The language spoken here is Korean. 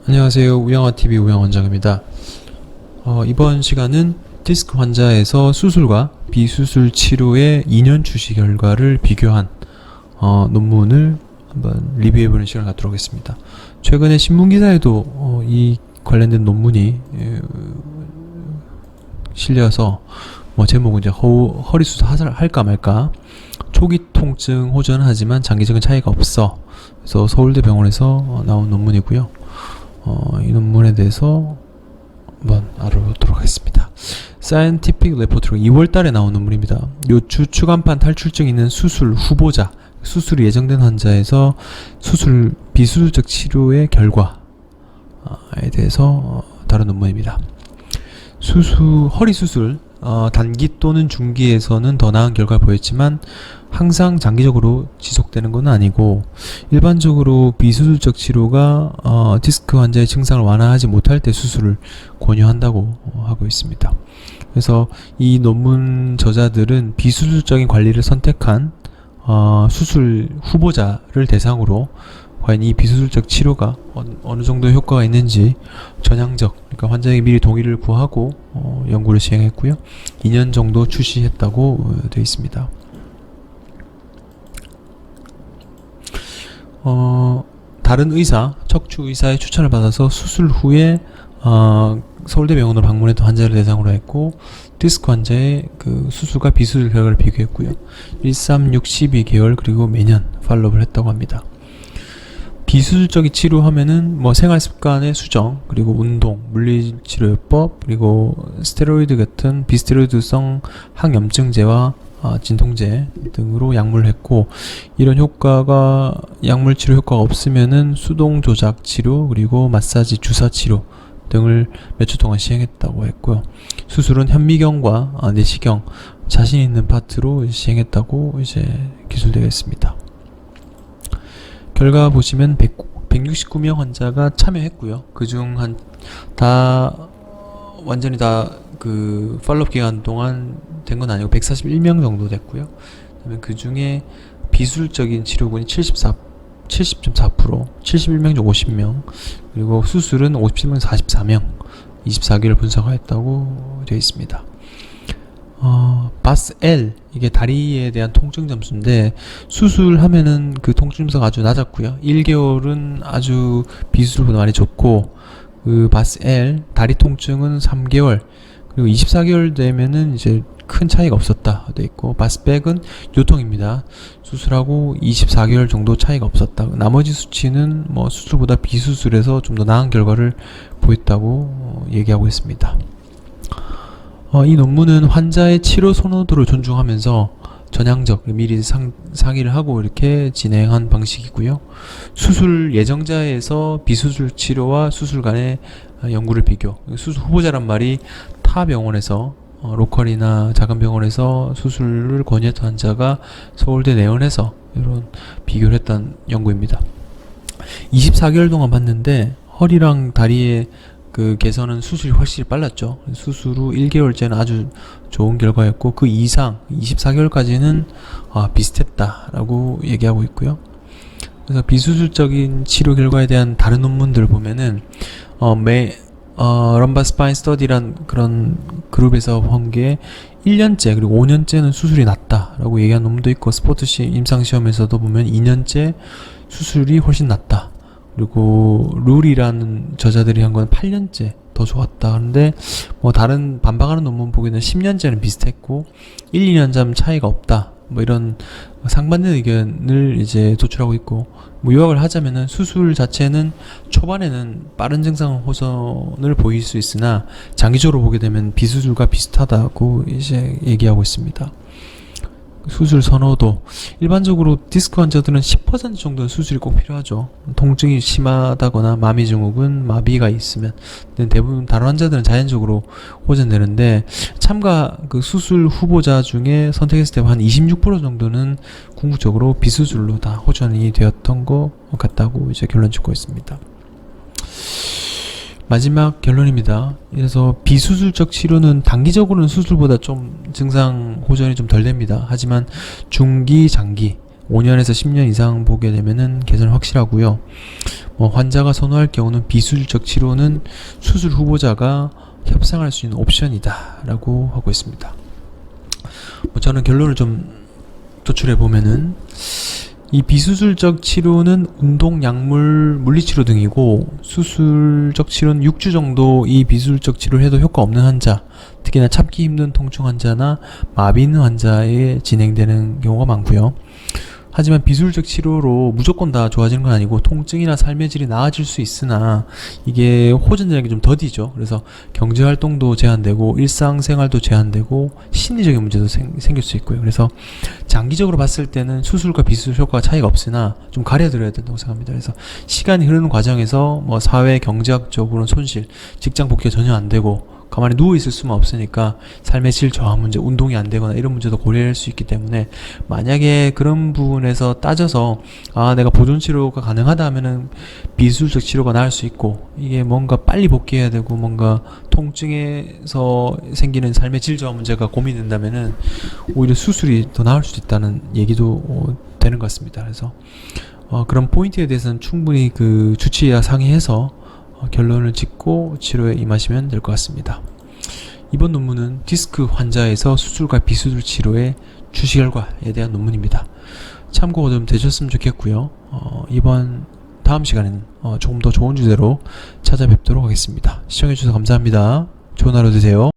안녕하세요. 우영아TV 우영원장입니다. 이번 시간은 디스크 환자에서 수술과 비수술 치료의 2년 추시 결과를 비교한 논문을 한번 리뷰해보는 시간을 갖도록 하겠습니다. 최근에 신문기사에도 이 관련된 논문이 실려서 제목은 이제 허리 수술 할까 말까, 초기 통증 호전은 하지만 장기적인 차이가 없어. 그래서 서울대병원에서 나온 논문이고요. 이 논문에 대해서 한번 알아보도록 하겠습니다. Scientific Report로 2월달에 나온 논문입니다. 요추 추간판 탈출증 있는 수술 후보자, 수술이 예정된 환자에서 비수술적 치료의 결과에 대해서 다룬 논문입니다. 허리 수술 단기 또는 중기에서는 더 나은 결과를 보였지만 항상 장기적으로 지속되는 건 아니고, 일반적으로 비수술적 치료가 디스크 환자의 증상을 완화하지 못할 때 수술을 권유한다고 하고 있습니다. 그래서 이 논문 저자들은 비수술적인 관리를 선택한 수술 후보자를 대상으로 과연 이 비수술적 치료가 어느 정도 효과가 있는지 전향적, 그러니까 환자에게 미리 동의를 구하고 연구를 시행했고요. 2년 정도 추시했다고 되어 있습니다. 다른 척추 의사의 추천을 받아서 수술 후에 서울대병원으로 방문했던 환자를 대상으로 했고, 디스크 환자의 그 수술과 비수술 결과를 비교했고요. 1, 3, 6, 12개월 그리고 매년 팔로우를 했다고 합니다. 비수술적인 치료하면은 생활 습관의 수정, 그리고 운동, 물리치료요법, 그리고 스테로이드 같은 비스테로이드성 항염증제와 진통제 등으로 약물을 했고, 이런 효과가 약물 치료 효과가 없으면은 수동 조작 치료, 그리고 마사지, 주사 치료 등을 몇 주 동안 시행했다고 했고요. 수술은 현미경과 내시경, 자신 있는 파트로 시행했다고 기술되어 있습니다. 결과 보시면 169명 환자가 참여했고요. 그중 완전히 다 팔로업 기간 동안 된 건 아니고 141명 정도 됐고요. 그다음에 그 중에 비수술적인 치료군이 70.4%, 71명 중 50명, 그리고 수술은 57명 44명, 24개를 분석하였다고 되어 있습니다. 바스-L, 이게 다리에 대한 통증 점수인데, 수술하면은 그 통증 점수가 아주 낮았고요. 1개월은 아주 비수술보다 많이 좋고, 그 바스-L 다리 통증은 3개월, 그리고 24개월 되면은 큰 차이가 없었다 돼 있고, 바스-백은 요통입니다. 수술하고 24개월 정도 차이가 없었다. 나머지 수치는 수술보다 비수술에서 좀 더 나은 결과를 보였다고 얘기하고 있습니다. 이 논문은 환자의 치료 선호도를 존중하면서 전향적, 미리 상의를 하고 이렇게 진행한 방식이고요. 수술 예정자에서 비수술 치료와 수술 간의 연구를 비교, 수술 후보자란 말이 타 병원에서 로컬이나 작은 병원에서 수술을 권유했던 환자가 서울대 내원해서 이런 비교를 했던 연구입니다. 24개월 동안 봤는데 허리랑 다리의 그 개선은 수술이 훨씬 빨랐죠. 수술 후 1개월째는 아주 좋은 결과였고, 그 이상 24개월까지는 비슷했다라고 얘기하고 있고요. 그래서 비수술적인 치료 결과에 대한 다른 논문들을 보면은 럼바 스파인 스터디란 그런 그룹에서 본 게 1년째 그리고 5년째는 수술이 낫다라고 얘기한 논문도 있고, 스포츠 임상시험에서도 보면 2년째 수술이 훨씬 낫다, 그리고 룰이라는 저자들이 한 건 8년째 더 좋았다 하는데, 다른 반박하는 논문 보기에는 10년째는 비슷했고 1, 2년 점 차이가 없다, 이런 상반된 의견을 도출하고 있고, 요약을 하자면은 수술 자체는 초반에는 빠른 증상 호전을 보일 수 있으나 장기적으로 보게 되면 비수술과 비슷하다고 얘기하고 있습니다. 수술 선호도, 일반적으로 디스크 환자들은 10% 정도는 수술이 꼭 필요하죠. 통증이 심하다거나 마비 증후군, 마비가 있으면. 근데 대부분 다른 환자들은 자연적으로 호전되는데, 참가 수술 후보자 중에 선택했을 때 한 26% 정도는 궁극적으로 비수술로 다 호전이 되었던 것 같다고 결론 짓고 있습니다. 마지막 결론입니다. 그래서 비수술적 치료는 단기적으로는 수술보다 좀 증상 호전이 좀 덜 됩니다. 하지만 중기, 장기, 5년에서 10년 이상 보게 되면은 개선 확실하고요. 환자가 선호할 경우는 비수술적 치료는 수술 후보자가 협상할 수 있는 옵션이다 라고 하고 있습니다. 저는 결론을 좀 도출해 보면은 이 비수술적 치료는 운동, 약물, 물리치료 등이고 수술적 치료는 6주 정도 이 비수술적 치료를 해도 효과 없는 환자, 특히나 참기 힘든 통증 환자나 마비 있는 환자에 진행되는 경우가 많고요. 하지만 비수술적 치료로 무조건 다 좋아지는 건 아니고 통증이나 삶의 질이 나아질 수 있으나 이게 호전되는 게 좀 더디죠. 그래서 경제활동도 제한되고 일상생활도 제한되고 심리적인 문제도 생길 수 있고요. 그래서 장기적으로 봤을 때는 수술과 비수술 효과가 차이가 없으나 좀 가려드려야 된다고 생각합니다. 그래서 시간이 흐르는 과정에서 사회 경제학적으로는 손실, 직장 복귀가 전혀 안 되고 가만히 누워있을 수만 없으니까 삶의 질 저하 문제, 운동이 안 되거나 이런 문제도 고려할 수 있기 때문에 만약에 그런 부분에서 따져서 내가 보존 치료가 가능하다 하면은 비수술적 치료가 나을 수 있고, 이게 뭔가 빨리 복귀해야 되고 뭔가 통증에서 생기는 삶의 질 저하 문제가 고민된다면은 오히려 수술이 더 나을 수도 있다는 얘기도 되는 것 같습니다. 그래서 그런 포인트에 대해서는 충분히 그 주치의와 상의해서 결론을 짓고 치료에 임하시면 될 것 같습니다. 이번 논문은 디스크 환자에서 수술과 비수술 치료의 추시 결과에 대한 논문입니다. 참고가 좀 되셨으면 좋겠고요. 다음 시간에는 조금 더 좋은 주제로 찾아뵙도록 하겠습니다. 시청해주셔서 감사합니다. 좋은 하루 되세요.